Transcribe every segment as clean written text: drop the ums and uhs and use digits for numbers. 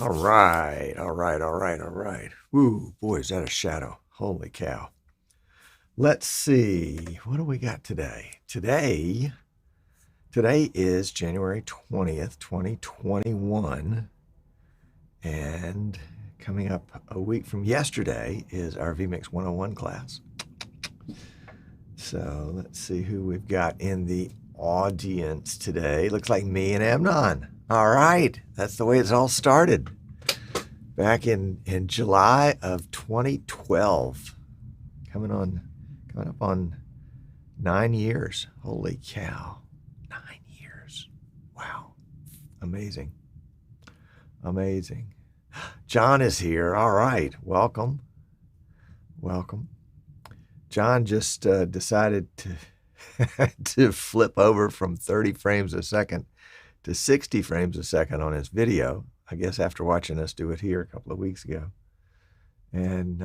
All right, all right, all right, all right. Ooh, boy, is that a shadow. Holy cow. Let's see. What do we got today? Today is January 20th, 2021. And coming up a week from yesterday is our vMix 101 class. So let's see who we've got in the audience today. Looks like me and Amnon. All right, that's the way it's all started. Back in July of 2012, coming up on 9 years. Holy cow, 9 years! Wow, amazing. John is here. All right, welcome. John just decided to flip over from 30 frames a second to 60 frames a second on his video, I guess after watching us do it here a couple of weeks ago. And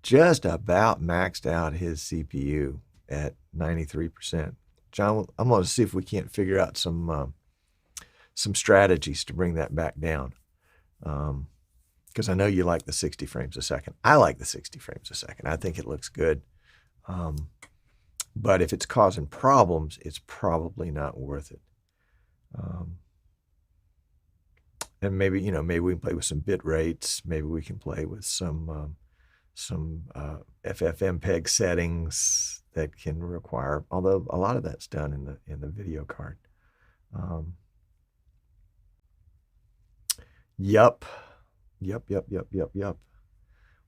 just about maxed out his CPU at 93%. John, I'm going to see if we can't figure out some strategies to bring that back down. Because I know you like the 60 frames a second. I like the 60 frames a second. I think it looks good. But if it's causing problems, it's probably not worth it. And maybe we can play with some bit rates. Maybe we can play with some FFmpeg settings that can require, although a lot of that's done in the video card. Yup.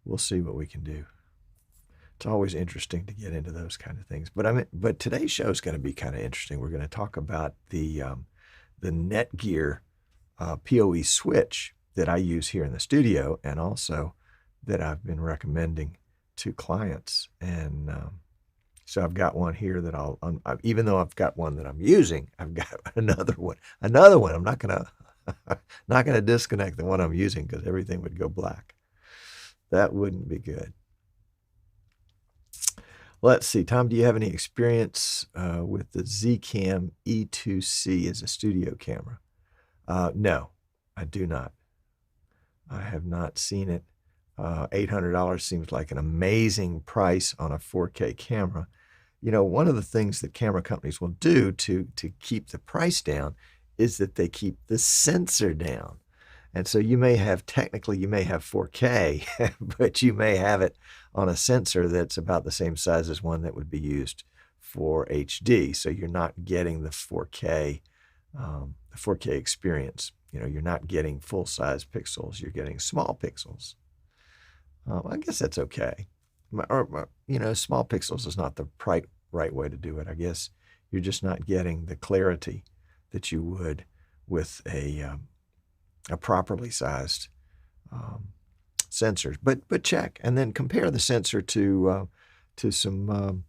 We'll see what we can do. It's always interesting to get into those kind of things. But today's show is going to be kind of interesting. We're going to talk about the Netgear POE switch that I use here in the studio, and also that I've been recommending to clients. And so I've got one here that even though I've got one that I'm using, I've got another one. I'm not gonna disconnect the one I'm using because everything would go black. That wouldn't be good. Let's see, Tom, do you have any experience with the Zcam E2C as a studio camera? No, I do not. I have not seen it. $800 seems like an amazing price on a 4K camera. One of the things that camera companies will do to keep the price down is that they keep the sensor down. And so you may have 4K, but you may have it on a sensor that's about the same size as one that would be used for HD. So you're not getting the 4K experience. You're not getting full-size pixels. You're getting small pixels. I guess that's okay. Small pixels is not the right way to do it. I guess you're just not getting the clarity that you would with a properly sized sensor. But check and then compare the sensor to some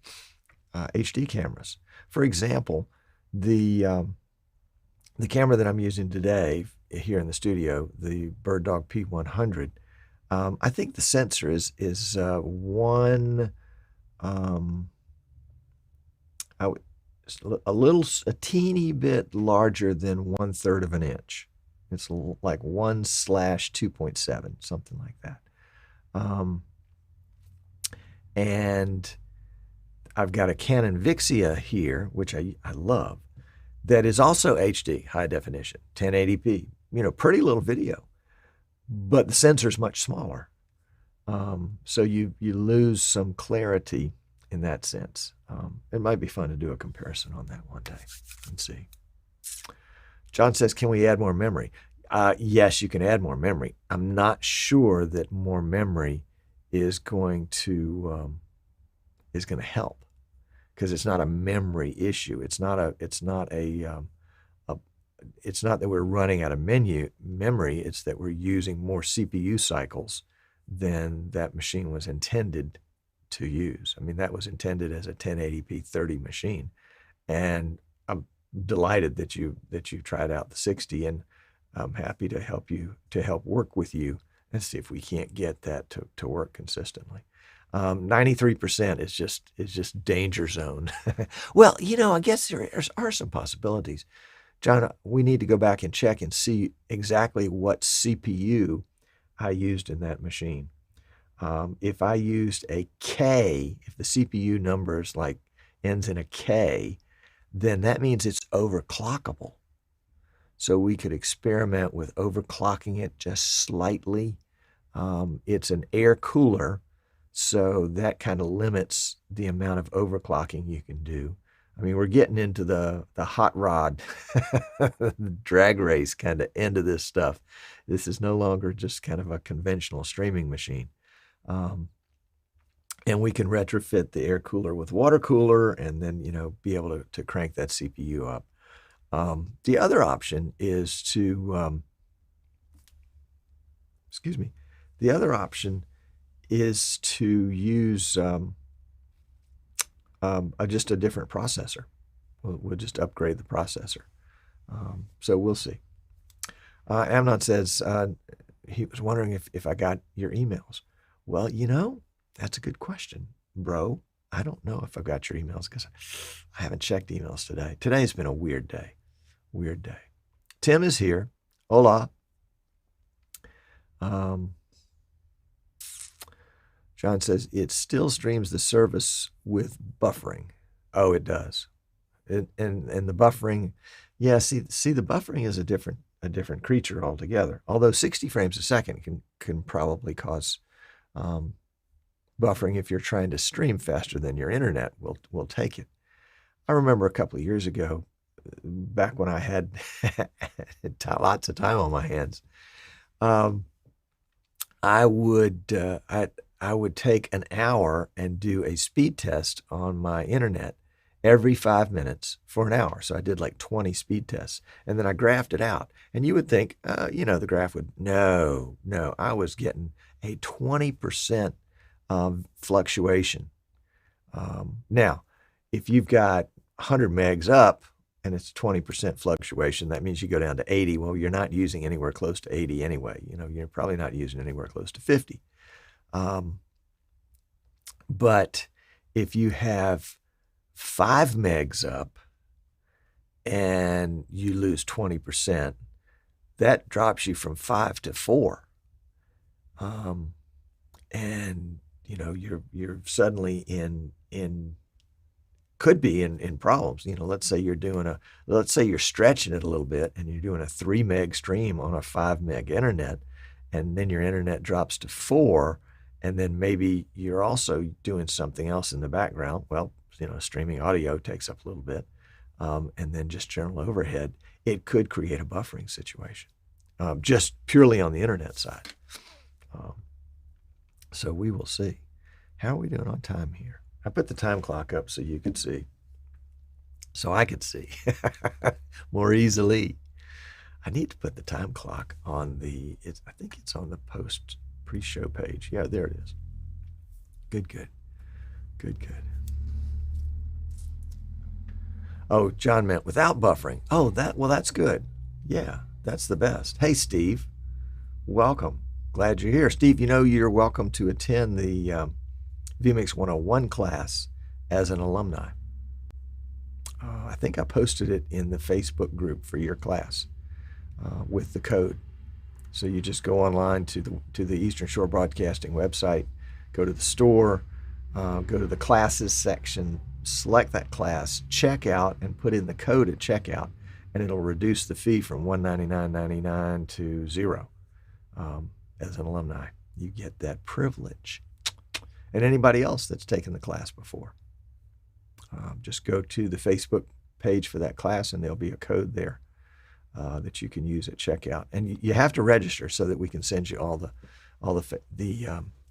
HD cameras. For example, the camera that I'm using today here in the studio, the BirdDog P100. I think the sensor is a teeny bit larger than 1/3 of an inch. It's like 1/2.7, something like that. And I've got a Canon Vixia here, which I love, that is also HD, high definition, 1080p. Pretty little video, but the sensor is much smaller. So you lose some clarity in that sense. It might be fun to do a comparison on that one day and see. John says, can we add more memory? Yes, you can add more memory. I'm not sure that more memory is going to help, because it's not a memory issue. It's not that we're running out of memory. It's that we're using more CPU cycles than that machine was intended to use. I mean, that was intended as a 1080p 30 machine, and I'm delighted that you tried out the 60, and I'm happy to help work with you and see if we can't get that to work consistently. 93% is just danger zone. Well, I guess there are some possibilities. John, we need to go back and check and see exactly what CPU I used in that machine. If I used a K, if the CPU numbers like ends in a K, then that means it's overclockable. So we could experiment with overclocking it just slightly. It's an air cooler, so that kind of limits the amount of overclocking you can do. I mean, we're getting into the hot rod drag race kind of end of this stuff. This is no longer just kind of a conventional streaming machine. And we can retrofit the air cooler with water cooler and then, be able to crank that CPU up. The other option is to, the other option is to use just a different processor. We'll just upgrade the processor. So we'll see. Amnon says he was wondering if I got your emails. Well, that's a good question, bro. I don't know if I've got your emails because I haven't checked emails today. Today's been a weird day. Weird day. Tim is here. Hola. John says it still streams the service with buffering. Oh, it does. And the buffering, yeah. See, the buffering is a different creature altogether. Although 60 frames a second can probably cause buffering if you're trying to stream faster than your internet will take it. I remember a couple of years ago, back when I had lots of time on my hands, I would take an hour and do a speed test on my internet every 5 minutes for an hour. So I did like 20 speed tests, and then I graphed it out. And you would think, the graph would, no, I was getting a 20% fluctuation. Now, if you've got 100 megs up and it's 20% fluctuation, that means you go down to 80. Well, you're not using anywhere close to 80 anyway. You're probably not using anywhere close to 50. But if you have 5 megs up and you lose 20%, that drops you from 5 to 4. And you're suddenly in could be in problems. Let's say you're stretching it a little bit and you're doing a 3 meg stream on a 5 meg internet, and then your internet drops to 4, and then maybe you're also doing something else in the background. Well, streaming audio takes up a little bit, and then just general overhead. It could create a buffering situation, just purely on the internet side. So we will see. How are we doing on time here? I put the time clock up so you could see, so I could see more easily. I need to put the time clock on I think it's on the post pre-show page. Yeah, there it is. Good. Oh, John meant without buffering. Oh, that's good. Yeah, that's the best. Hey, Steve, welcome. Glad you're here. Steve, you're welcome to attend the vMix 101 class as an alumni. I think I posted it in the Facebook group for your class with the code. So you just go online to the Eastern Shore Broadcasting website, go to the store, go to the classes section, select that class, check out, and put in the code at checkout, and it'll reduce the fee from $199.99 to $0. As an alumni, you get that privilege. And anybody else that's taken the class before, just go to the Facebook page for that class, and there'll be a code there that you can use at checkout. And you have to register so that we can send you all the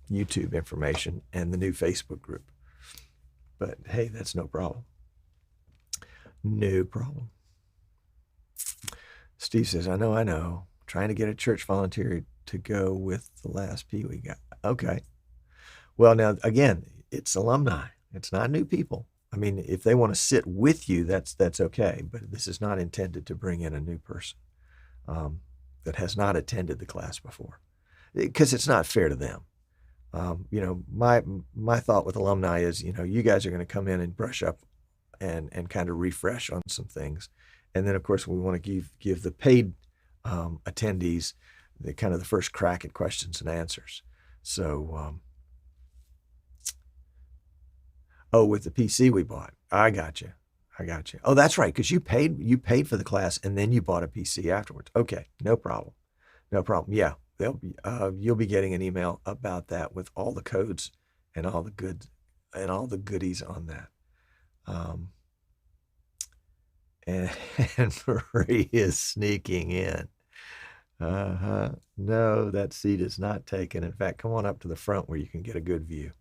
YouTube information and the new Facebook group. But hey, that's no problem. No problem. Steve says, I know. Trying to get a church volunteer to go with the last P we got. Okay. Well, now, again, it's alumni. It's not new people. I mean, if they want to sit with you, that's okay. But this is not intended to bring in a new person that has not attended the class before, because it's not fair to them. My thought with alumni is, you guys are going to come in and brush up and kind of refresh on some things. And then, of course, we want to give the paid attendees the kind of the first crack at questions and answers. So, oh, with the PC we bought, I got you. Oh, that's right, because you paid for the class and then you bought a PC afterwards. Okay, no problem. Yeah, you'll be getting an email about that with all the codes and all the goodies on that. And Marie is sneaking in. No, that seat is not taken. In fact, come on up to the front where you can get a good view.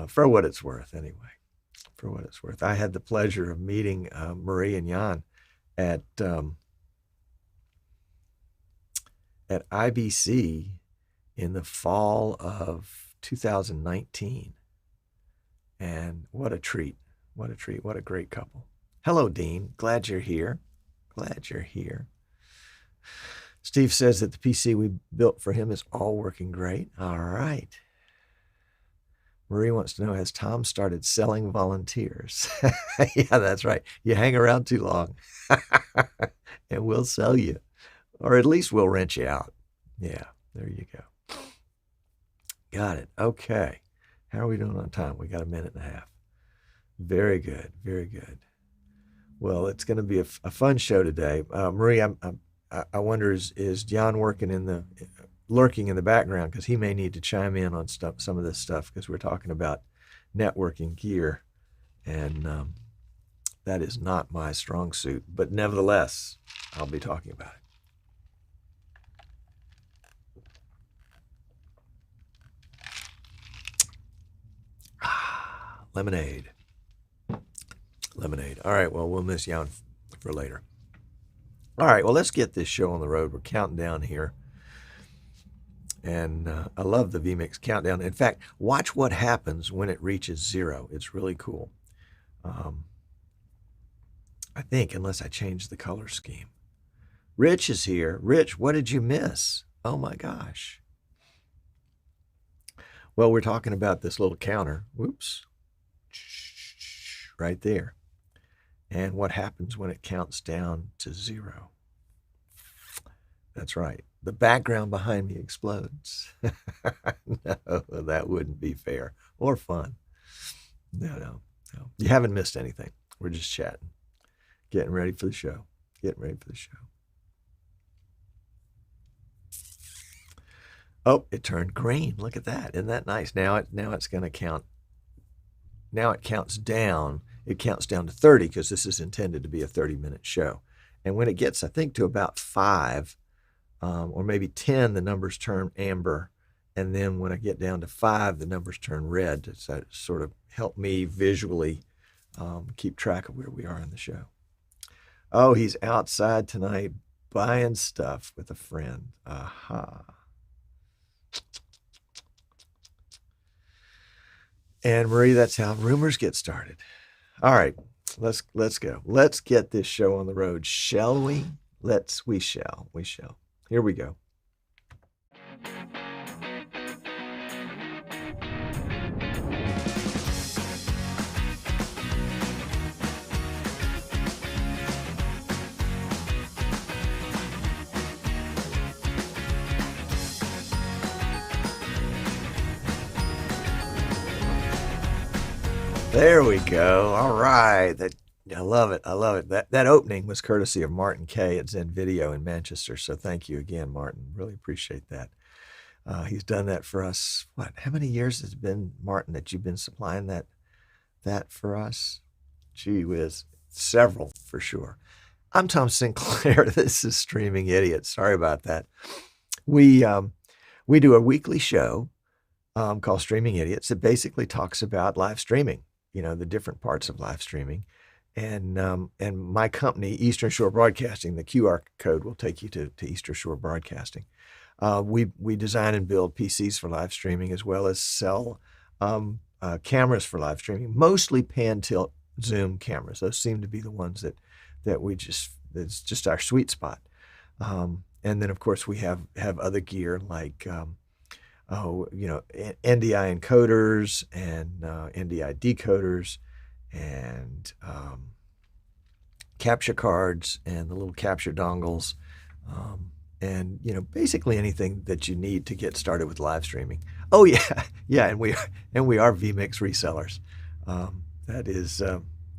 For what it's worth, anyway. For what it's worth. I had the pleasure of meeting Marie and Jan at IBC in the fall of 2019. And what a treat. What a great couple. Hello, Dean. Glad you're here. Steve says that the PC we built for him is all working great. All right. Marie wants to know, has Tom started selling volunteers? Yeah, that's right. You hang around too long and we'll sell you, or at least we'll rent you out. Yeah, there you go. Got it. Okay. How are we doing on time? We got a minute and a half. Very good. Well, it's going to be a fun show today. Marie, I wonder, is John lurking in the background, because he may need to chime in on some of this stuff, because we're talking about networking gear, and that is not my strong suit. But nevertheless, I'll be talking about it. Lemonade. All right, well, we'll miss Jan for later. All right, well, let's get this show on the road. We're counting down here. And I love the vMix countdown. In fact, watch what happens when it reaches 0. It's really cool. I think, unless I change the color scheme. Rich is here. Rich, what did you miss? Oh my gosh. Well, we're talking about this little counter. Whoops. Right there. And what happens when it counts down to 0. That's right. The background behind me explodes. No, that wouldn't be fair or fun. No. You haven't missed anything. We're just chatting. Getting ready for the show. Oh, it turned green. Look at that. Isn't that nice? Now it's going to count. Now it counts down. It counts down to 30, because this is intended to be a 30-minute show. And when it gets, I think, to about 5, or maybe 10, the numbers turn amber. And then when I get down to 5, the numbers turn red to sort of help me visually keep track of where we are in the show. Oh, he's outside tonight buying stuff with a friend. Aha. And Marie, that's how rumors get started. All right, let's go. Let's get this show on the road, shall we? We shall. Here we go. There we go. All right. I love it. That opening was courtesy of Martin Kay at Zen Video in Manchester. So thank you again, Martin. Really appreciate that. He's done that for us. How many years has it been, Martin, that you've been supplying that for us? Gee whiz. Several, for sure. I'm Tom Sinclair. This is Streaming Idiots. Sorry about that. We do a weekly show called Streaming Idiots that basically talks about live streaming. The different parts of live streaming. And my company, Eastern Shore Broadcasting, the QR code will take you to Eastern Shore Broadcasting. We design and build PCs for live streaming, as well as sell cameras for live streaming, mostly pan tilt zoom cameras. Those seem to be the ones that it's just our sweet spot. And then, of course, we have other gear like NDI encoders and NDI decoders and capture cards and the little capture dongles, and basically anything that you need to get started with live streaming. Oh yeah, yeah, and we are vMix resellers. That is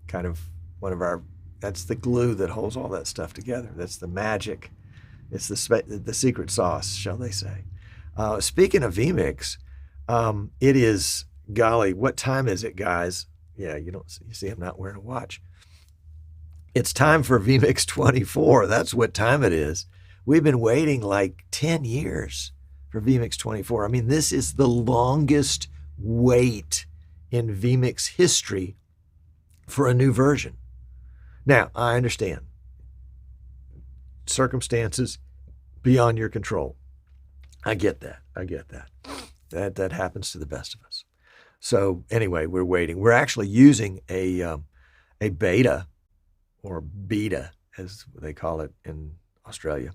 kind of one of our. That's the glue that holds all that stuff together. That's the magic. It's the secret sauce, shall they say? Speaking of vMix, it is, golly, what time is it, guys? Yeah, you see I'm not wearing a watch. It's time for vMix 24. That's what time it is. We've been waiting like 10 years for vMix 24. I mean, this is the longest wait in vMix history for a new version. Now, I understand circumstances beyond your control. I get that. That happens to the best of us. So anyway, we're waiting. We're actually using a beta, or beta as they call it in Australia.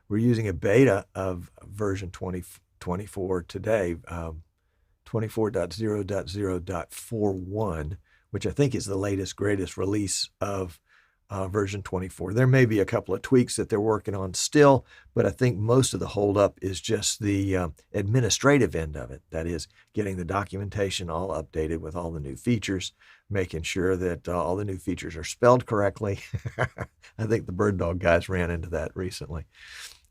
We're using a beta of version 2024 today, 24.0.0.41, which I think is the latest, greatest release of version 24. There may be a couple of tweaks that they're working on still, but I think most of the holdup is just the administrative end of it. That is, getting the documentation all updated with all the new features, making sure that all the new features are spelled correctly. I think the Bird Dog guys ran into that recently.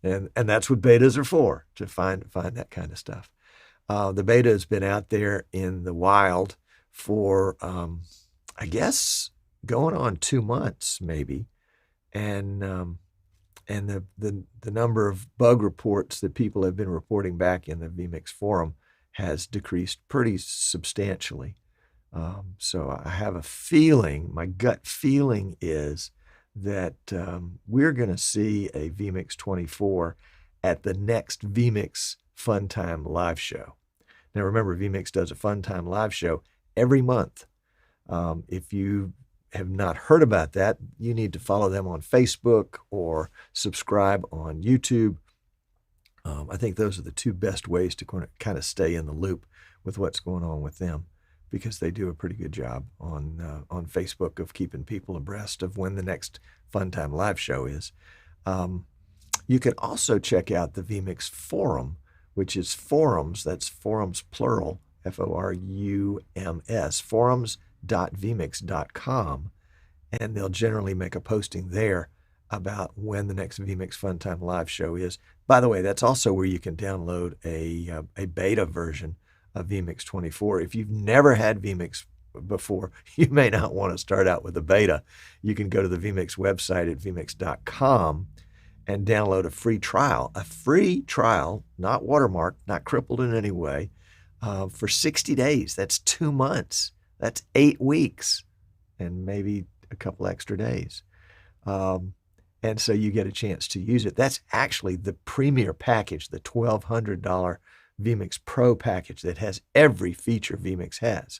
And that's what betas are for, to find that kind of stuff. The beta has been out there in the wild for, I guess, going on 2 months maybe, and the number of bug reports that people have been reporting back in the vMix forum has decreased pretty substantially. So I have a feeling, my gut feeling is that we're going to see a vMix 24 at the next vMix Fun Time live show. Now remember, vMix does a Fun Time live show every month. If you have not heard about that, you need to follow them on Facebook or subscribe on YouTube. I think those are the two best ways to kind of stay in the loop with what's going on with them, because they do a pretty good job on Facebook of keeping people abreast of when the next Fun Time live show is. You can also check out the vMix forum, which is forums. That's forums plural, F-O-R-U-M-S, forums.vmix.com, and they'll generally make a posting there about when the next vMix Fun Time live show is. By the way, that's also where you can download a beta version of vMix 24. If you've never had vMix before, you may not want to start out with a beta. You can go to the vMix website at vmix.com and download a free trial, not watermarked, not crippled in any way, for 60 days. That's 2 months. That's 8 weeks and maybe a couple extra days. And so you get a chance to use it. That's actually the premier package, the $1,200 vMix Pro package that has every feature vMix has.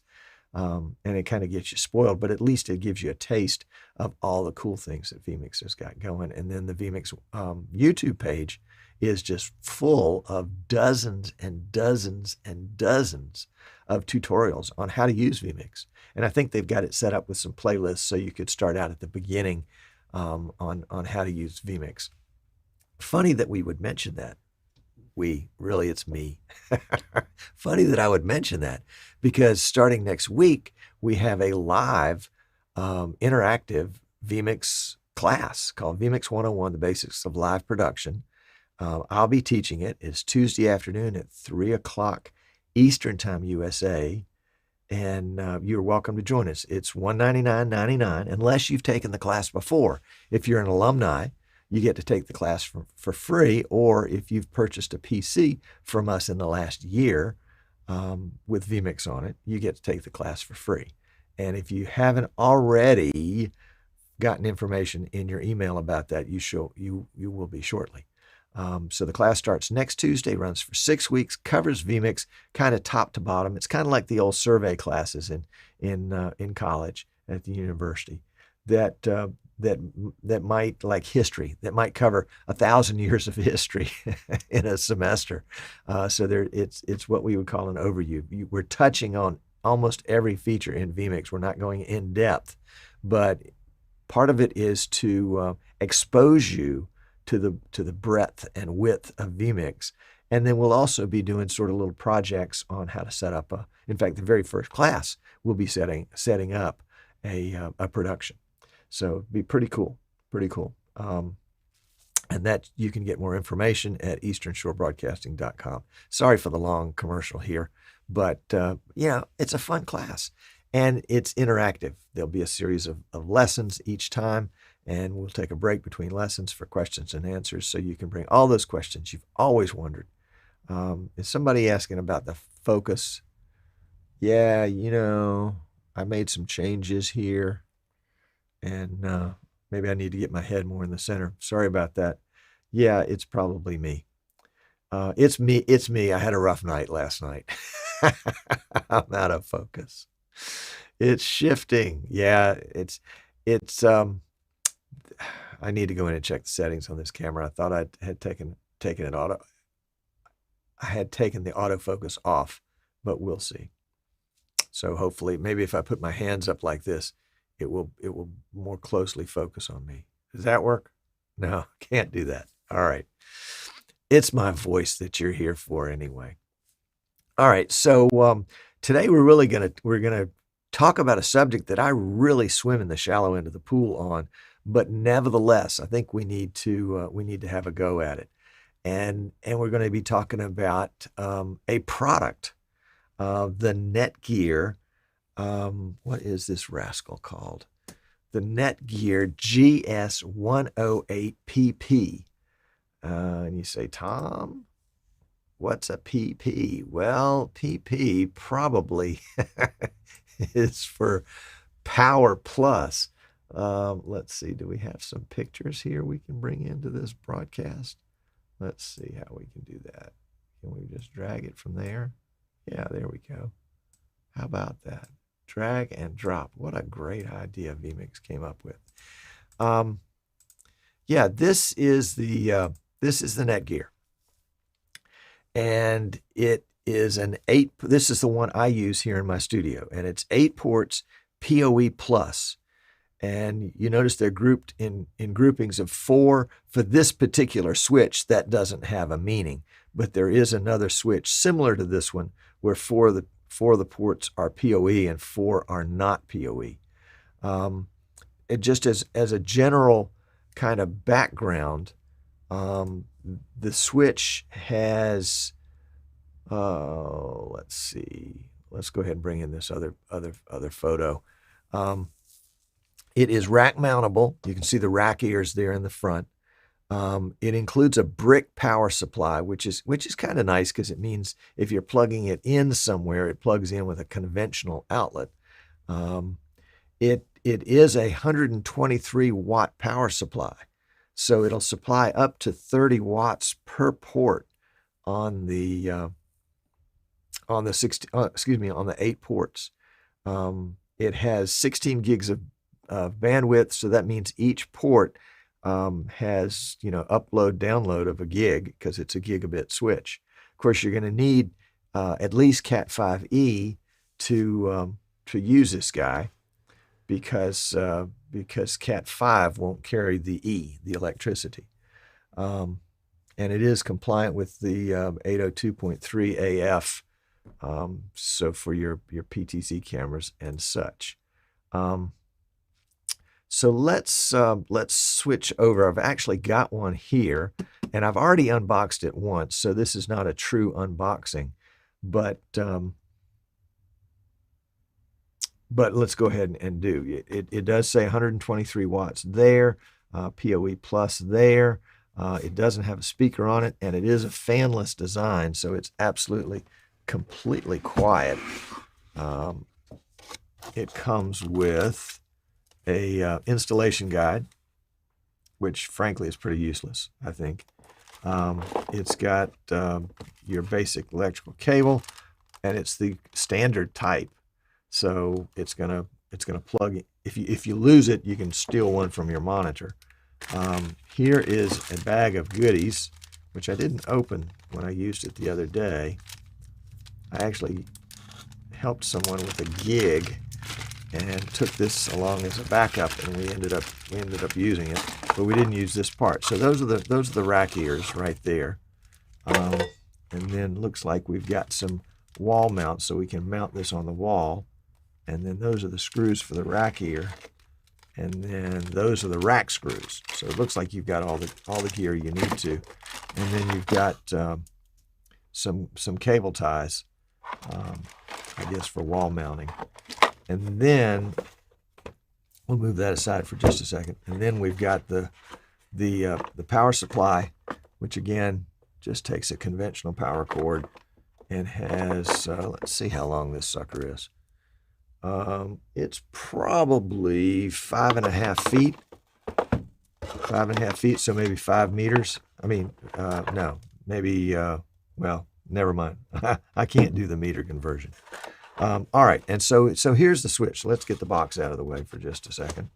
And it kind of gets you spoiled, but at least it gives you a taste of all the cool things that vMix has got going. And then the vMix YouTube page is just full of dozens and dozens and dozens of tutorials on how to use vMix. And I think they've got it set up with some playlists so you could start out at the beginning on how to use vMix. Funny that we would mention that. Really, it's me. Funny that I would mention that, because starting next week, we have a live interactive vMix class called vMix 101, The Basics of Live Production. I'll be teaching it. It's Tuesday afternoon at 3 o'clock Eastern Time, USA. And you're welcome to join us. It's $199.99 unless you've taken the class before. If you're an alumni, you get to take the class for free, or if you've purchased a PC from us in the last year with vMix on it, you get to take the class for free. And if you haven't already gotten information in your email about that, you will be shortly. So the class starts next Tuesday, runs for 6 weeks, covers vMix kind of top to bottom. It's kind of like the old survey classes in college at the university that might, like history, that might cover 1,000 years of history in a semester. So it's what we would call an overview. We're touching on almost every feature in vMix. We're not going in depth, but Part of it is to expose you to the breadth and width of vMix. And then we'll also be doing sort of little projects on how to set up in fact, the very first class we'll be setting up a production. So it'd be pretty cool, pretty cool. And that you can get more information at easternshorebroadcasting.com. Sorry for the long commercial here, but it's a fun class and it's interactive. There'll be a series of lessons each time, and we'll take a break between lessons for questions and answers, so you can bring all those questions you've always wondered. Is somebody asking about the focus? Yeah, I made some changes here, and maybe I need to get my head more in the center. Sorry about that. Yeah, it's probably me. It's me. I had a rough night last night. I'm out of focus. It's shifting. Yeah, it's I need to go in and check the settings on this camera. I thought I had taken it auto. I had taken the autofocus off, but we'll see. So hopefully, maybe if I put my hands up like this, it will more closely focus on me. Does that work? No, can't do that. All right. It's my voice that you're here for anyway. All right. So today we're gonna talk about a subject that I really swim in the shallow end of the pool on, but nevertheless, I think we need to have a go at it. And we're going to be talking about a product, the Netgear. What is this rascal called? The Netgear GS108PP. And you say, Tom, what's a PP? Well, PP probably is for Power Plus. Let's see, do we have some pictures here we can bring into this broadcast? Let's see how we can do that. Can we just drag it from there? Yeah, there we go. How about that? Drag and drop. What a great idea vMix came up with. Yeah, this is the Netgear, and it is this is the one I use here in my studio, and it's 8 ports PoE plus. And you notice they're grouped in groupings of 4 for this particular switch. That doesn't have a meaning, but there is another switch similar to this one where 4 of the ports are PoE and 4 are not PoE. It just as a general kind of background, the switch has, let's see, let's go ahead and bring in this other photo. It is rack mountable. You can see the rack ears there in the front. It includes a brick power supply, which is kind of nice because it means if you're plugging it in somewhere, it plugs in with a conventional outlet. It is a 123 watt power supply, so it'll supply up to 30 watts per port on the 8 ports. It has 16 gigs of bandwidth, so that means each port has upload download of a gig because it's a gigabit switch. Of course, you're going to need at least Cat 5e to use this guy because Cat 5 won't carry the electricity, and it is compliant with the 802.3 AF. So for your PTZ cameras and such. So let's switch over. I've actually got one here, and I've already unboxed it once, so this is not a true unboxing. But let's go ahead and do it. It does say 123 watts there, PoE plus there. It doesn't have a speaker on it, and it is a fanless design, so it's absolutely completely quiet. It comes with a installation guide, which frankly is pretty useless, I think. It's got your basic electrical cable, and it's the standard type, so it's gonna plug in. If you lose it, you can steal one from your monitor. Here is a bag of goodies, which I didn't open when I used it the other day. I actually helped someone with a gig and took this along as a backup, and we ended up using it, but we didn't use this part. So those are the rack ears right there. And then looks like we've got some wall mounts, so we can mount this on the wall. And then those are the screws for the rack ear. And then those are the rack screws. So it looks like you've got all the gear you need to. And then you've got some cable ties, I guess, for wall mounting. And then we'll move that aside for just a second. And then we've got the power supply, which again just takes a conventional power cord and has let's see how long this sucker is. It's probably 5.5 feet. 5.5 feet, so maybe 5 meters. I mean, no, maybe, well, never mind. I can't do the meter conversion. All right, and so here's the switch. Let's get the box out of the way for just a second.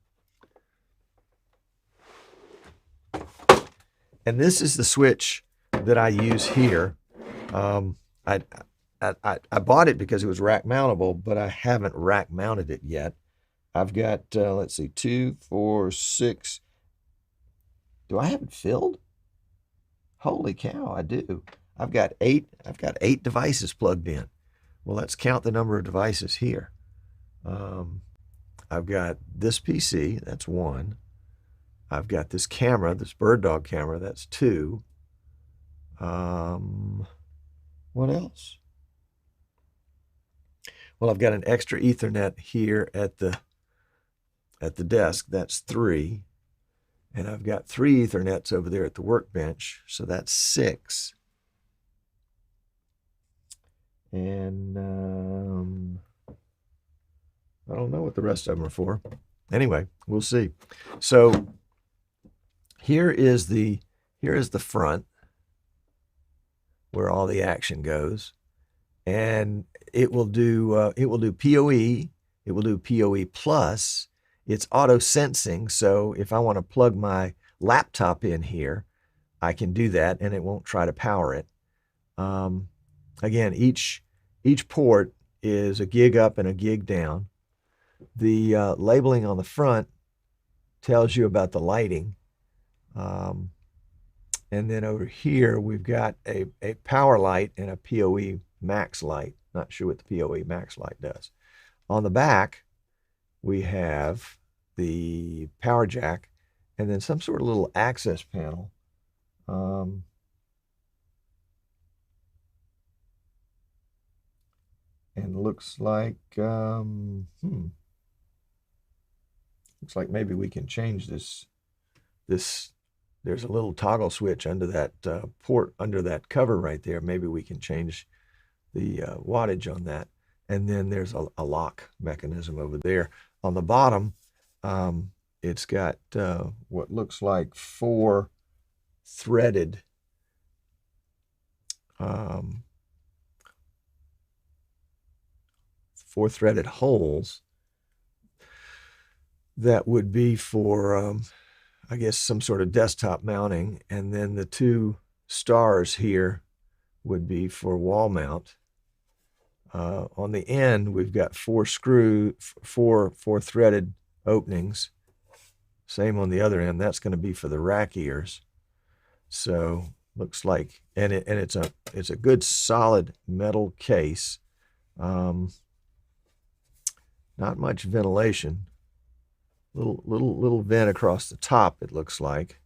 And this is the switch that I use here. I bought it because it was rack mountable, but I haven't rack mounted it yet. I've got, let's see, 2, 4, 6. Do I have it filled? Holy cow, I do. I've got 8 devices plugged in. Well, let's count the number of devices here. I've got this PC, that's 1. I've got this camera, this bird dog camera, that's 2. What else? Well, I've got an extra Ethernet here at the desk, that's 3. And I've got 3 Ethernets over there at the workbench, so that's 6. And I don't know what the rest of them are for. Anyway, we'll see. So here is the front where all the action goes, and it will do PoE. It will do PoE plus. It's auto sensing, so if I want to plug my laptop in here, I can do that, and it won't try to power it. Again, each port is a gig up and a gig down. The labeling on the front tells you about the lighting. And then over here, we've got a power light and a PoE max light. Not sure what the PoE max light does. On the back, we have the power jack and then some sort of little access panel. And looks like looks like maybe we can change this. There's a little toggle switch under that port, under that cover right there. Maybe we can change the wattage on that. And then there's a lock mechanism over there. On the bottom, it's got what looks like 4 threaded holes that would be for, I guess, some sort of desktop mounting. And then the 2 stars here would be for wall mount. On the end, we've got 4 threaded openings. Same on the other end. That's going to be for the rack ears. So looks like, and it's a good solid metal case. Not much ventilation. Little vent across the top, it looks like,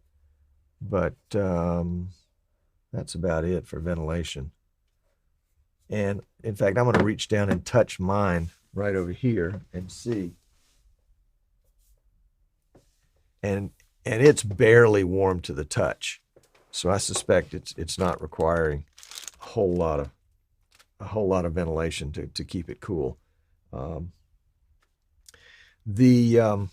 but that's about it for ventilation. And in fact, I'm going to reach down and touch mine right over here and see. And it's barely warm to the touch, so I suspect it's not requiring a whole lot of ventilation to keep it cool. The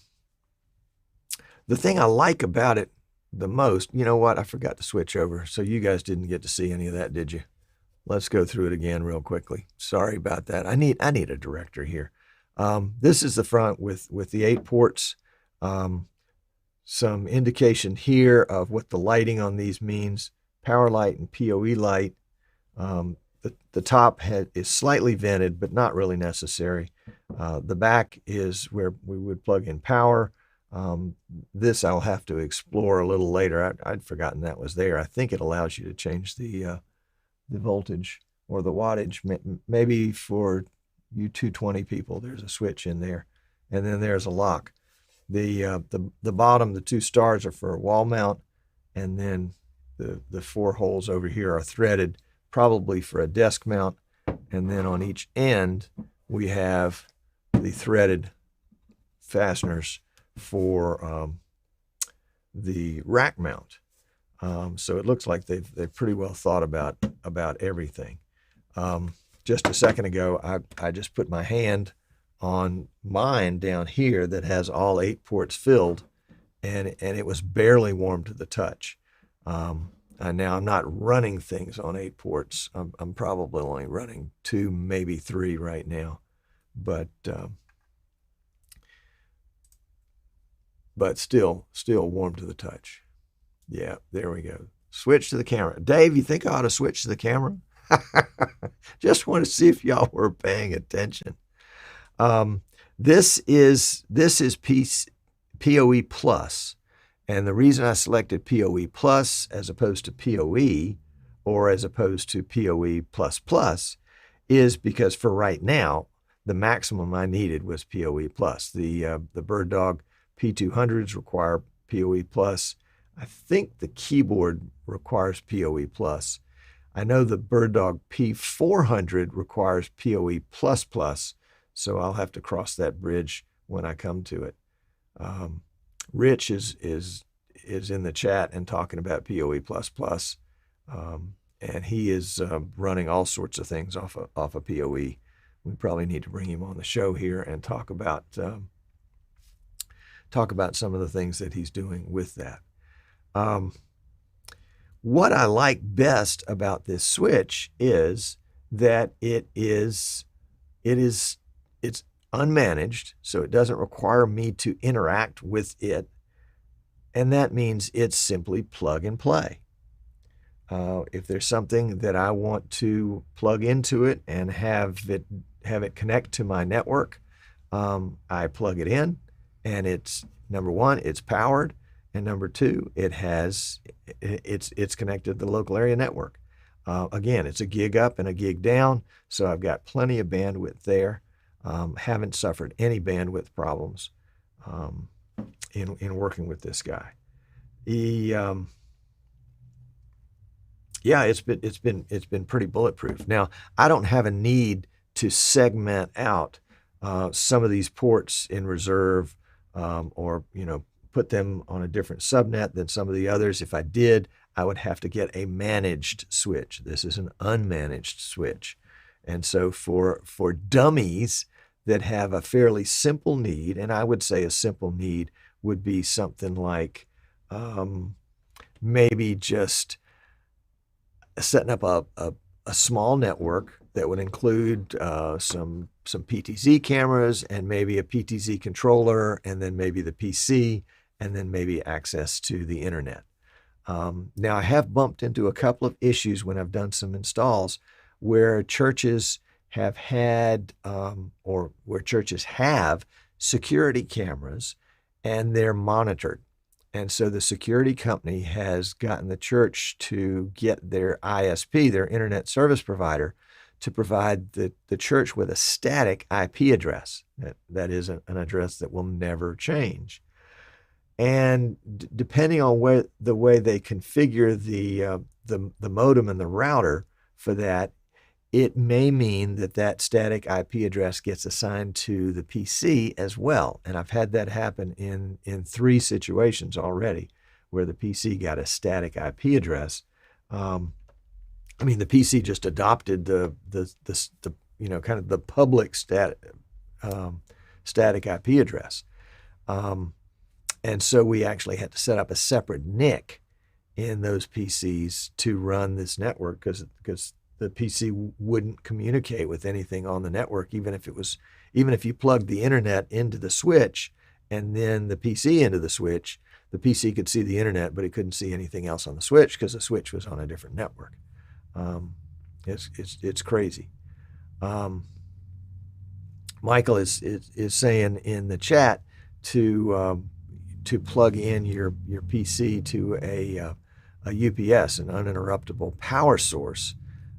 thing I like about it the most, you know what? I forgot to switch over, so you guys didn't get to see any of that, did you? Let's go through it again real quickly. Sorry about that. I need a director here. This is the front with the 8 ports. Some indication here of what the lighting on these means. Power light and PoE light. The top is slightly vented, but not really necessary. The back is where we would plug in power. This I'll have to explore a little later. I'd forgotten that was there. I think it allows you to change the voltage or the wattage. Maybe for you 220 people, there's a switch in there, and then there's a lock. The bottom, the 2 stars are for a wall mount, and then the 4 holes over here are threaded, probably for a desk mount. And then on each end, we have the threaded fasteners for the rack mount. So it looks like they've pretty well thought about everything. Just a second ago, I just put my hand on mine down here that has all 8 ports filled, and it was barely warm to the touch. Now I'm not running things on 8 ports. I'm probably only running 2, maybe 3 right now, but still warm to the touch. Yeah, there we go. Switch to the camera. Dave, you think I ought to switch to the camera? Just want to see if y'all were paying attention. This is POE Plus. And the reason I selected POE Plus as opposed to POE or as opposed to POE Plus Plus is because for right now, the maximum I needed was POE Plus. The Bird Dog P200s require POE Plus. I think the keyboard requires POE Plus. I know the Bird Dog P400 requires POE Plus Plus, so I'll have to cross that bridge when I come to it. Rich is in the chat and talking about POE Plus Plus, and he is running all sorts of things off of POE. We probably need to bring him on the show here and talk about some of the things that he's doing with that. What I like best about this switch is that it's unmanaged, so it doesn't require me to interact with it, and that means it's simply plug and play. If there's something that I want to plug into it and have it connect to my network, I plug it in, and it's number one, it's powered, and number two, it's connected to the local area network. Again, it's a gig up and a gig down, so I've got plenty of bandwidth there. Haven't suffered any bandwidth problems in working with this guy. Yeah, it's been pretty bulletproof. Now, I don't have a need to segment out some of these ports in reserve, or put them on a different subnet than some of the others. If I did, I would have to get a managed switch. This is an unmanaged switch. And so for dummies that have a fairly simple need, and I would say a simple need would be something like maybe just setting up a small network that would include some PTZ cameras and maybe a PTZ controller, and then maybe the PC, and then maybe access to the internet. Now, I have bumped into a couple of issues when I've done some installs where churches have had, or where churches have security cameras and they're monitored. And so the security company has gotten the church to get their ISP, their internet service provider, to provide the church with a static IP address. That is an address that will never change. And depending on the way they configure the modem and the router for that, it may mean that static IP address gets assigned to the PC as well. And I've had that happen in 3 situations already where the PC got a static IP address. The PC just adopted the kind of the public static IP address. And so we actually had to set up a separate NIC in those PCs to run this network because the PC wouldn't communicate with anything on the network, even if you plugged the internet into the switch and then the PC into the switch, the PC could see the internet, but it couldn't see anything else on the switch because the switch was on a different network. It's crazy. Michael is saying in the chat to plug in your PC to a UPS, an uninterruptible power source,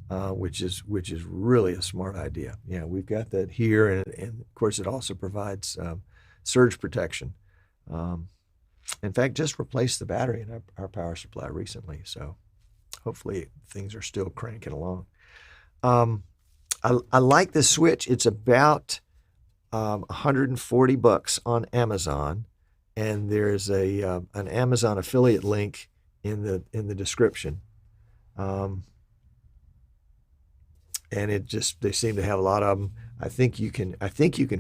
which is really a smart idea. Yeah, we've got that here, and of course it also provides surge protection. In fact, just replaced the battery in our power supply recently, so hopefully things are still cranking along. I like this switch. It's about $140 on Amazon, and there's an Amazon affiliate link in the description. And they seem to have a lot of them. I think you can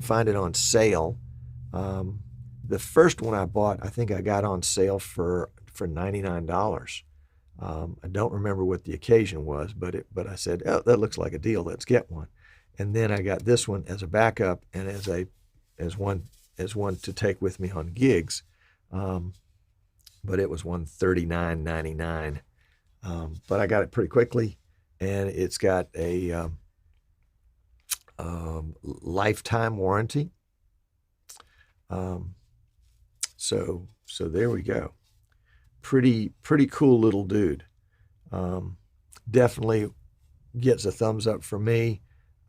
find it on sale. The first one I bought, I think I got on sale for $99. I don't remember what the occasion was, but I said, oh, that looks like a deal. Let's get one. And then I got this one as a backup and as one to take with me on gigs. But it was $139.99. But I got it pretty quickly, and it's got a lifetime warranty. So there we go. Pretty cool little dude. Definitely gets a thumbs up from me.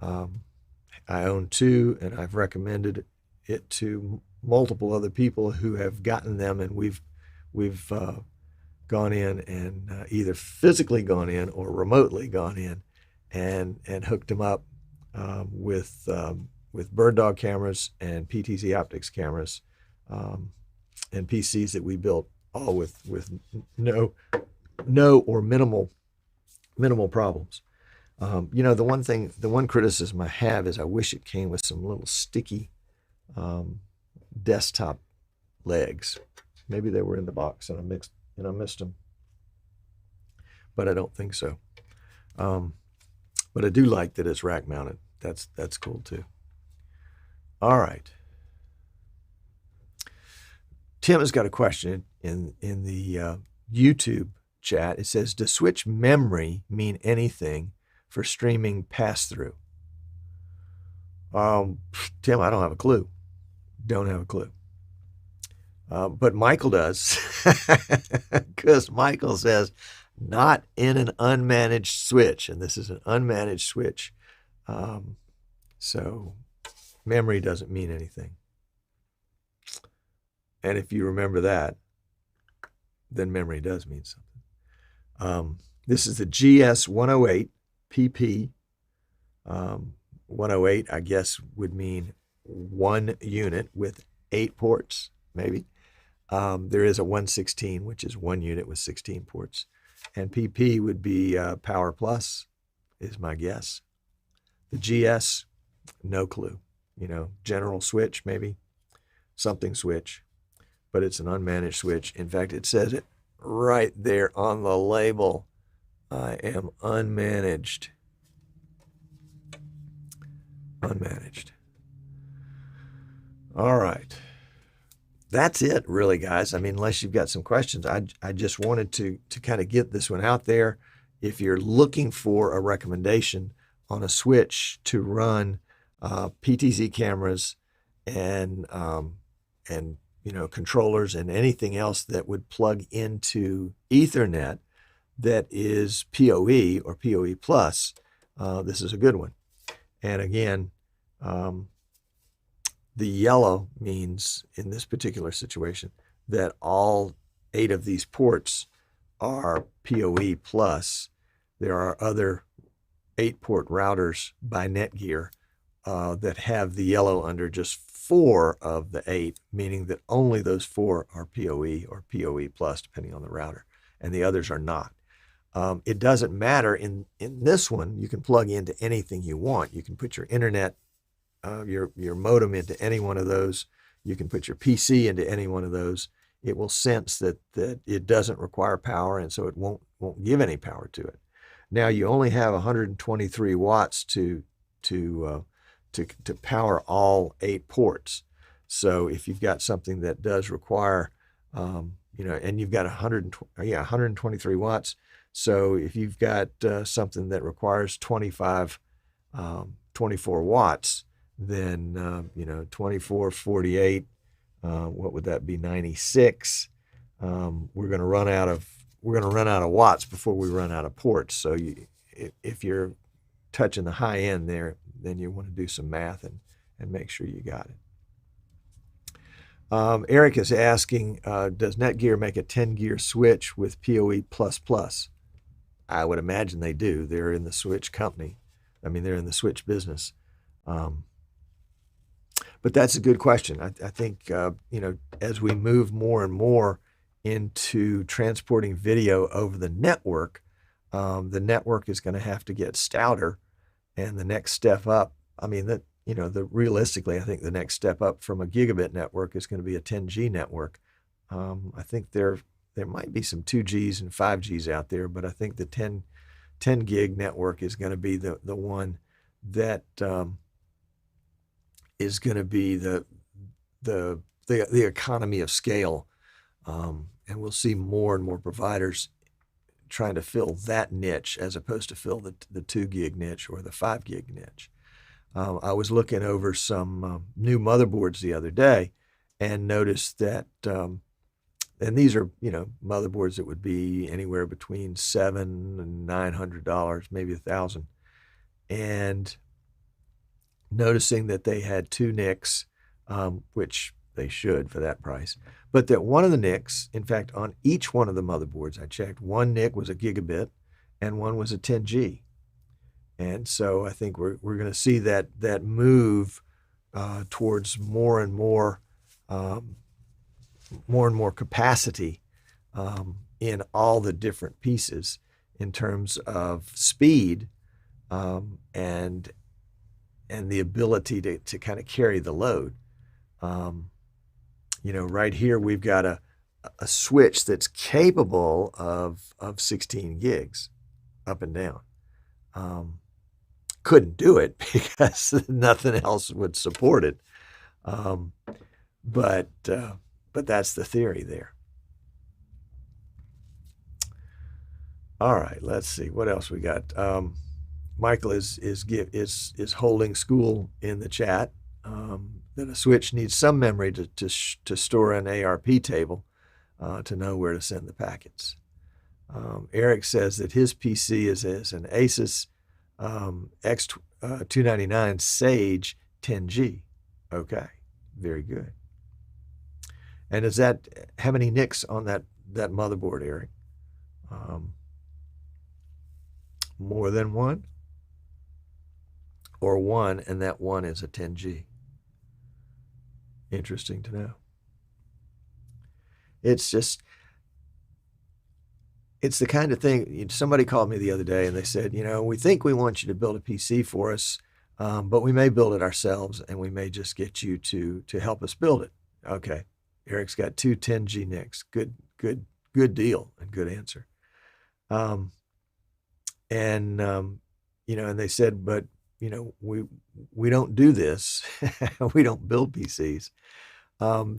I own two, and I've recommended it to multiple other people who have gotten them, and we've gone in and either physically gone in or remotely gone in and hooked them up with bird dog cameras and PTZ optics cameras and PCs that we built, all with no or minimal problems. The one criticism I have is I wish it came with some little sticky desktop legs. Maybe they were in the box and I missed them, but I don't think so. But I do like that it's rack mounted. That's cool too. All right. Tim has got a question in the YouTube chat. It says, does switch memory mean anything for streaming pass-through? Tim, I don't have a clue. Don't have a clue. But Michael does, because Michael says, not in an unmanaged switch, and this is an unmanaged switch. So memory doesn't mean anything. And if you remember that, then memory does mean something. This is the GS108PP. 108, I guess, would mean one unit with 8 ports, maybe. There is a 116, which is one unit with 16 ports. And PP would be Power Plus, is my guess. The GS, no clue. General switch, maybe. Something switch. But it's an unmanaged switch. In fact, it says it right there on the label. I am unmanaged. Unmanaged. All right. That's it, really, guys. I mean, unless you've got some questions, I just wanted to kind of get this one out there. If you're looking for a recommendation on a switch to run PTZ cameras and controllers and anything else that would plug into Ethernet that is PoE or PoE plus, this is a good one. And again, the yellow means, in this particular situation, that all 8 of these ports are PoE plus. There are other 8-port routers by Netgear that have the yellow under just 4 of the 8, meaning that only those 4 are PoE or PoE plus, depending on the router, and the others are not. It doesn't matter. In this one, you can plug into anything you want. You can put your internet, your modem into any one of those. You can put your PC into any one of those. It will sense that it doesn't require power, and so it won't give any power to it. Now, you only have 123 watts to power all 8 ports. So if you've got something that does require, and you've got 123 watts. So if you've got something that requires 24 watts, then 24, 48. What would that be? 96. We're going to run out of watts before we run out of ports. So if you're touching the high end there, then you want to do some math and make sure you got it. Eric is asking, does Netgear make a 10-gear switch with PoE++? I would imagine they do. They're in the switch company. They're in the switch business. But that's a good question. I think, as we move more and more into transporting video over the network is going to have to get stouter. And the next step up, realistically, I think the next step up from a gigabit network is going to be a 10G network. I think there might be some 2Gs and 5Gs out there, but I think the 10 gig network is going to be the one that is going to be the economy of scale. And we'll see more and more providers trying to fill that niche as opposed to fill the 2 gig niche or the 5 gig niche. I was looking over some new motherboards the other day and noticed that, and these are, motherboards that would be anywhere between $700 and $900, maybe $1,000. And noticing that they had 2 NICs, which they should for that price, but that one of the NICs, in fact, on each one of the motherboards I checked, one NIC was a gigabit and one was a 10G. And so I think we're going to see that move towards more and more capacity in all the different pieces in terms of speed and the ability to kind of carry the load. Right here we've got a switch that's capable of 16 gigs up and down. Couldn't do it because nothing else would support it. But that's the theory there. All right, let's see what else we got. Michael is holding school in the chat that a switch needs some memory to store an ARP table to know where to send the packets. Eric says that his PC is an Asus X299 Sage 10G. Okay, very good. And is that, how many NICs on that motherboard, Eric? More than one? Or one, and that one is a 10G? Interesting to know. It's the kind of thing, somebody called me the other day and they said, we think we want you to build a PC for us, but we may build it ourselves and we may just get you to help us build it. Okay. Eric's got 2 10G NICs. Good deal and good answer. And they said, but we don't do this. We don't build PCs.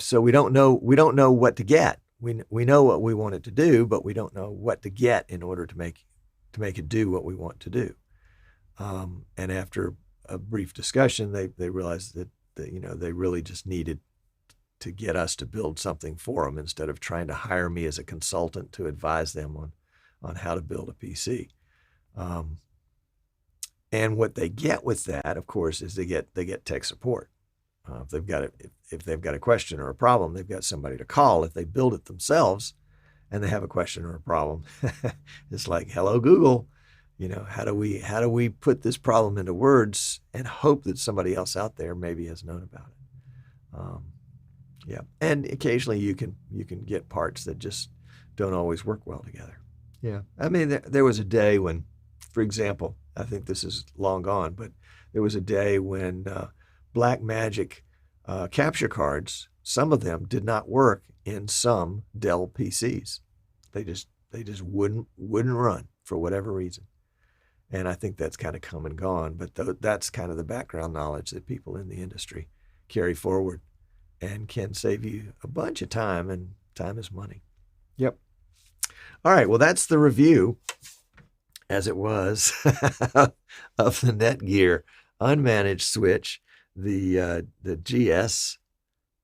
So we don't know what to get. We know what we want it to do, but we don't know what to get in order to make it do what we want to do. And after a brief discussion, they realized that they really just needed to get us to build something for them instead of trying to hire me as a consultant to advise them on how to build a PC. And what they get with that, of course, is they get tech support. If they've got a question or a problem, they've got somebody to call. If they build it themselves and they have a question or a problem, it's like, hello, Google. How do we put this problem into words and hope that somebody else out there maybe has known about it? Yeah, and occasionally you can get parts that just don't always work well together. Yeah, there was a day when, for example, I think this is long gone, but there was a day when Blackmagic capture cards, some of them did not work in some Dell PCs. They just wouldn't run for whatever reason. And I think that's kind of come and gone, but that's kind of the background knowledge that people in the industry carry forward and can save you a bunch of time, and time is money. Yep. All right, well, that's the review, as it was, of the Netgear unmanaged switch the GS,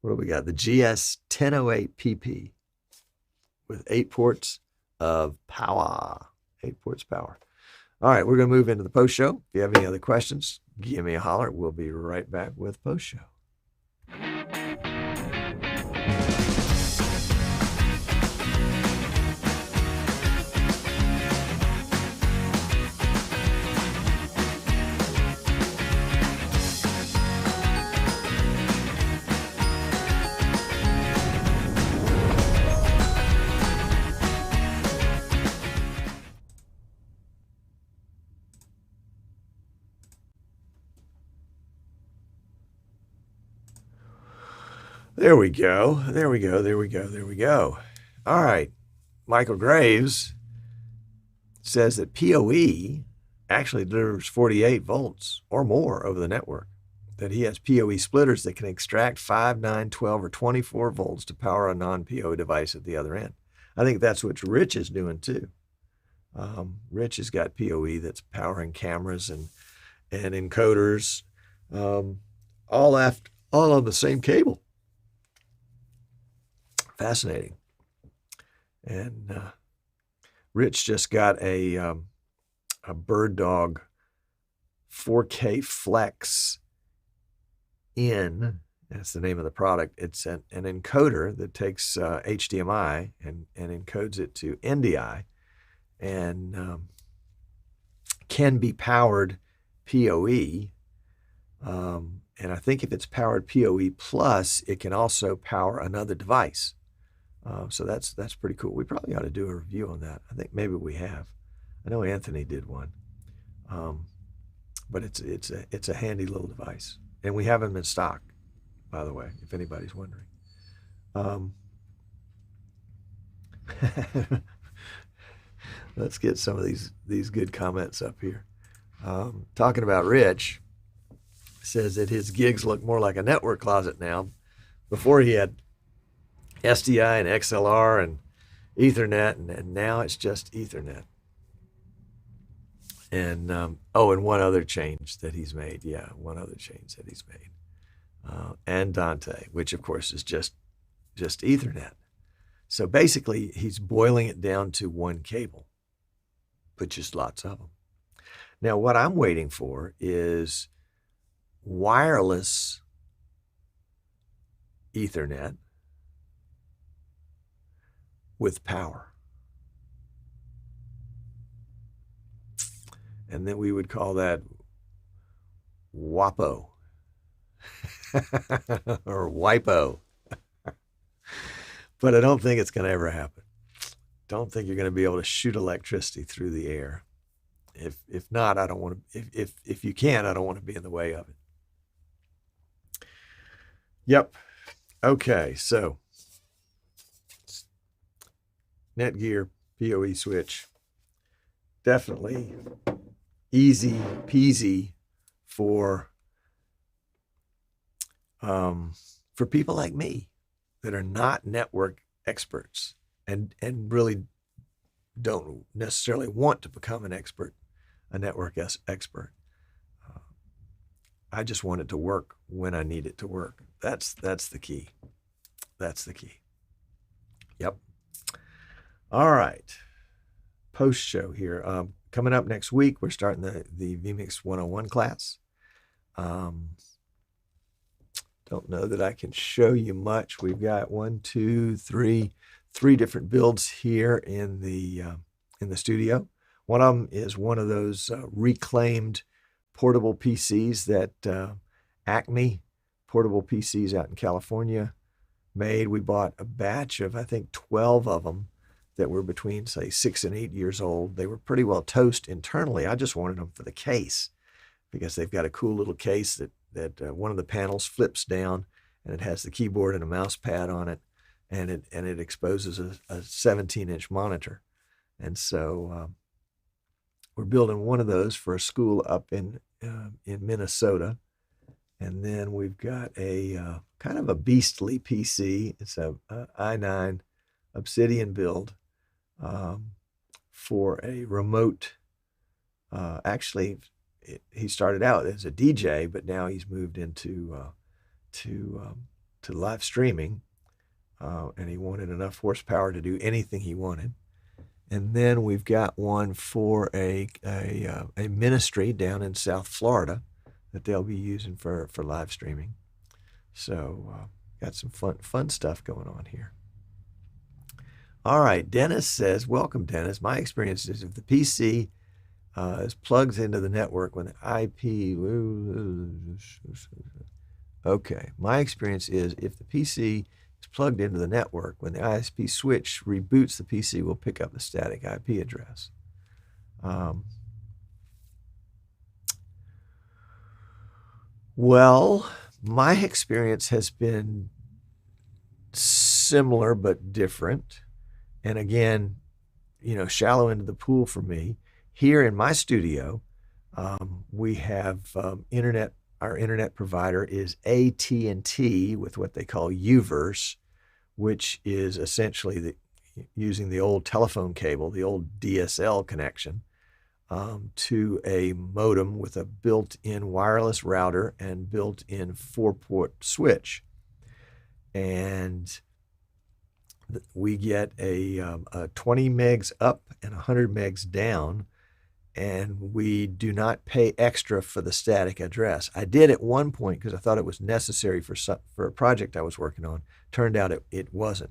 what do we got? The GS108PP with 8 ports of power. 8 ports power. All right, we're going to move into the post show. If you have any other questions, give me a holler. We'll be right back with post show. There we go. There we go. There we go. There we go. All right. Michael Graves says that PoE actually delivers 48 volts or more over the network, that he has PoE splitters that can extract 5, 9, 12, or 24 volts to power a non-PoE device at the other end. I think that's what Rich is doing too. Rich has got PoE that's powering cameras and encoders, all on the same cable. Fascinating. And Rich just got a Bird Dog 4K Flex in. That's the name of the product. It's an encoder that takes HDMI and encodes it to NDI and can be powered PoE. And I think if it's powered PoE plus, it can also power another device. So that's pretty cool. We probably ought to do a review on that. I think maybe we have. I know Anthony did one, but it's a handy little device, and we have them in stock, by the way, if anybody's wondering. Let's get some of these good comments up here. Talking about Rich, says that his gigs look more like a network closet now. Before he had SDI and XLR and Ethernet, and now it's just Ethernet. And and one other change that he's made. Yeah, one other change that he's made. And Dante, which of course is just Ethernet. So basically, he's boiling it down to one cable, but just lots of them. Now, what I'm waiting for is wireless Ethernet with power. And then we would call that WAPO or WIPO. But I don't think it's going to ever happen. Don't think you're going to be able to shoot electricity through the air. If not, I don't want to. If you can, I don't want to be in the way of it. Yep. Okay. So Netgear PoE switch, definitely easy peasy for people like me that are not network experts and really don't necessarily want to become a network expert. I just want it to work when I need it to work. That's the key. That's the key. Yep. All right. Post show here. Coming up next week, we're starting the vMix 101 class. Don't know that I can show you much. We've got 3 different builds here in the studio. One of them is one of those reclaimed portable PCs that Acme portable PCs out in California made. We bought a batch of, I think, 12 of them that were between, say, 6 and 8 years old. They were pretty well toast internally. I just wanted them for the case because they've got a cool little case that one of the panels flips down and it has the keyboard and a mouse pad on it, and it exposes a 17-inch monitor. And so we're building one of those for a school up in Minnesota. And then we've got a kind of a beastly PC. It's a i9 Obsidian build for a remote. Actually, he started out as a DJ, but now he's moved into to live streaming, and he wanted enough horsepower to do anything he wanted. And then we've got one for a ministry down in South Florida that they'll be using for live streaming. So got some fun stuff going on here. All right, Dennis says, welcome, Dennis. My experience is if the PC is plugged into the network when the IP... Okay, my experience is if the PC is plugged into the network, when the ISP switch reboots, the PC will pick up the static IP address. Well, my experience has been similar but different. And again, shallow into the pool for me. Here in my studio, we have internet. Our internet provider is AT&T with what they call UVerse, which is essentially using the old telephone cable, the old DSL connection, to a modem with a built-in wireless router and built-in 4-port switch. And we get a 20 megs up and 100 megs down, and we do not pay extra for the static address. I did at one point because I thought it was necessary for a project I was working on. Turned out it wasn't.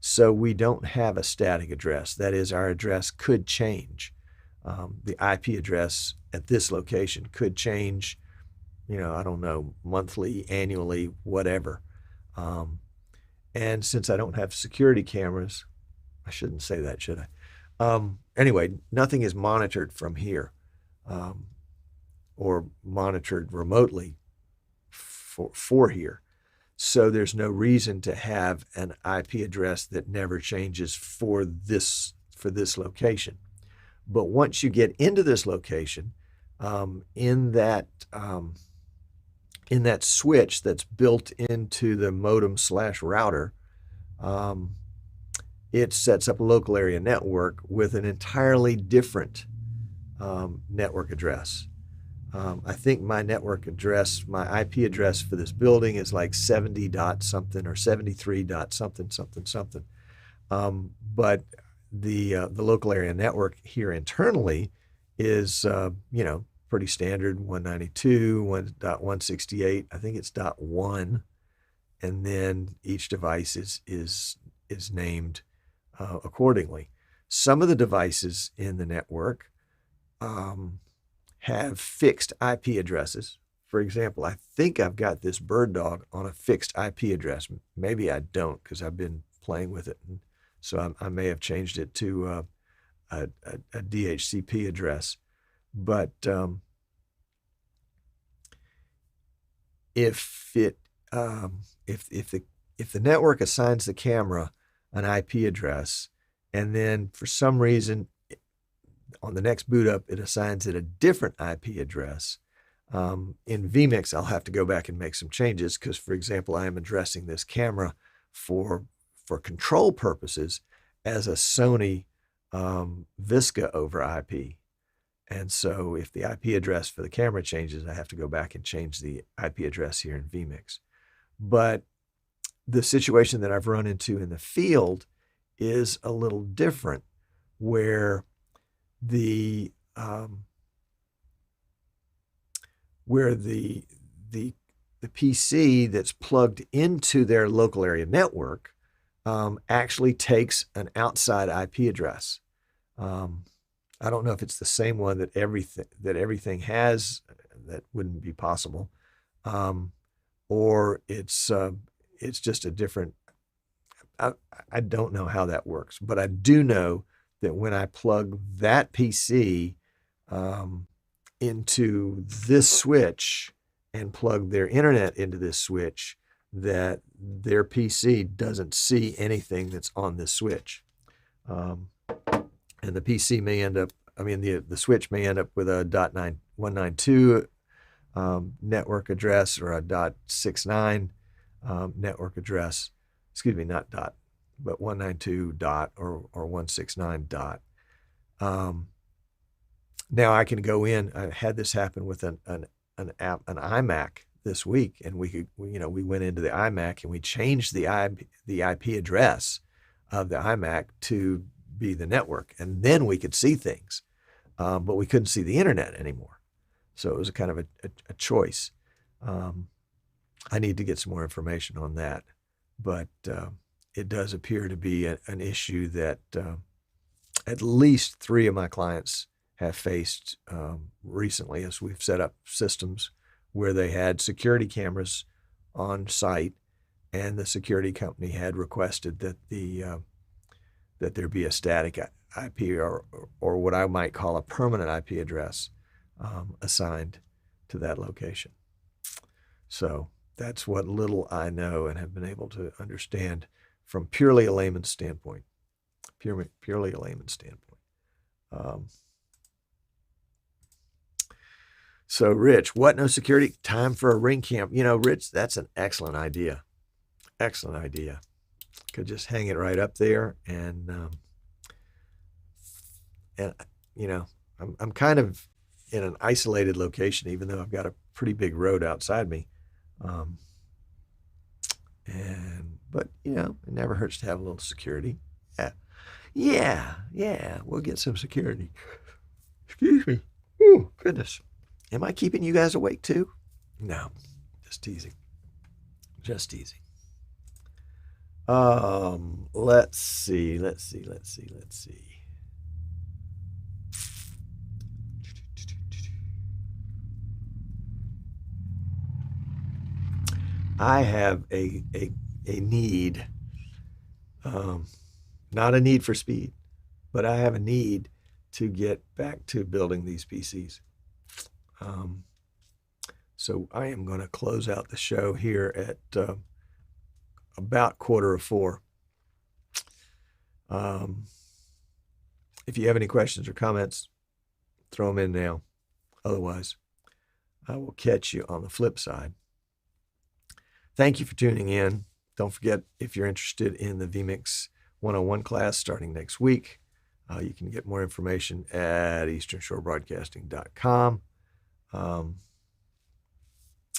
So we don't have a static address. That is, our address could change. The IP address at this location could change, I don't know, monthly, annually, whatever. And since I don't have security cameras, I shouldn't say that, should I? Anyway, nothing is monitored from here or monitored remotely for here. So there's no reason to have an IP address that never changes for this location. But once you get into this location, in that switch that's built into the modem/router, it sets up a local area network with an entirely different network address. I think my network address, my IP address for this building is like 70 dot something or 73 dot something. But the local area network here internally is pretty standard, 192.168. I think it's .1, and then each device is named accordingly. Some of the devices in the network have fixed IP addresses. For example, I think I've got this bird dog on a fixed IP address. Maybe I don't because I've been playing with it, and so I may have changed it to a DHCP address. But if the network assigns the camera an IP address, and then for some reason on the next boot up it assigns it a different IP address, in vMix I'll have to go back and make some changes because, for example, I am addressing this camera for control purposes as a Sony Visca over IP. And so if the IP address for the camera changes, I have to go back and change the IP address here in vMix. But the situation that I've run into in the field is a little different, where the PC that's plugged into their local area network actually takes an outside IP address. I don't know if it's the same one that everything has. That wouldn't be possible, or it's just a different. I don't know how that works, but I do know that when I plug that PC into this switch and plug their internet into this switch, that their PC doesn't see anything that's on this switch. And the PC may end up, the switch may end up with a .192 network address or a .69 network address. Excuse me, not dot, but 192 dot or 169 dot. Now I can go in. I had this happen with an iMac this week, and we went into the iMac and we changed the IP address of the iMac to be the network, and then we could see things, but we couldn't see the internet anymore. So it was a kind of a choice. I need to get some more information on that, but it does appear to be an issue that at least 3 of my clients have faced recently, as we've set up systems where they had security cameras on site, and the security company had requested that that there be a static IP or what I might call a permanent IP address assigned to that location. So that's what little I know and have been able to understand from purely a layman's standpoint. Purely a layman's standpoint. So, Rich, what no security? Time for a ring camp. Rich, that's an excellent idea. Excellent idea. Could just hang it right up there, and I'm kind of in an isolated location, even though I've got a pretty big road outside me. But it never hurts to have a little security. Yeah, we'll get some security. Excuse me. Oh, goodness. Am I keeping you guys awake too? No, just teasing. Just teasing. Let's see. I have a need, not a need for speed, but I have a need to get back to building these PCs. So I am going to close out the show here at about 3:45. If you have any questions or comments, throw them in now. Otherwise, I will catch you on the flip side. Thank you for tuning in. Don't forget, if you're interested in the vMix 101 class starting next week, you can get more information at easternshorebroadcasting.com.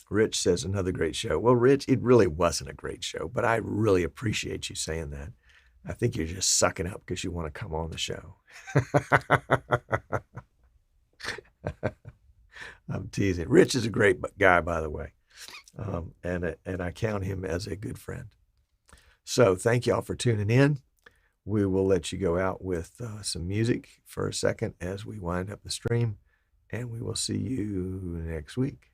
Rich says, another great show. Well, Rich, it really wasn't a great show, but I really appreciate you saying that. I think you're just sucking up because you want to come on the show. I'm teasing. Rich is a great guy, by the way, and I count him as a good friend. So thank you all for tuning in. We will let you go out with some music for a second as we wind up the stream, and we will see you next week.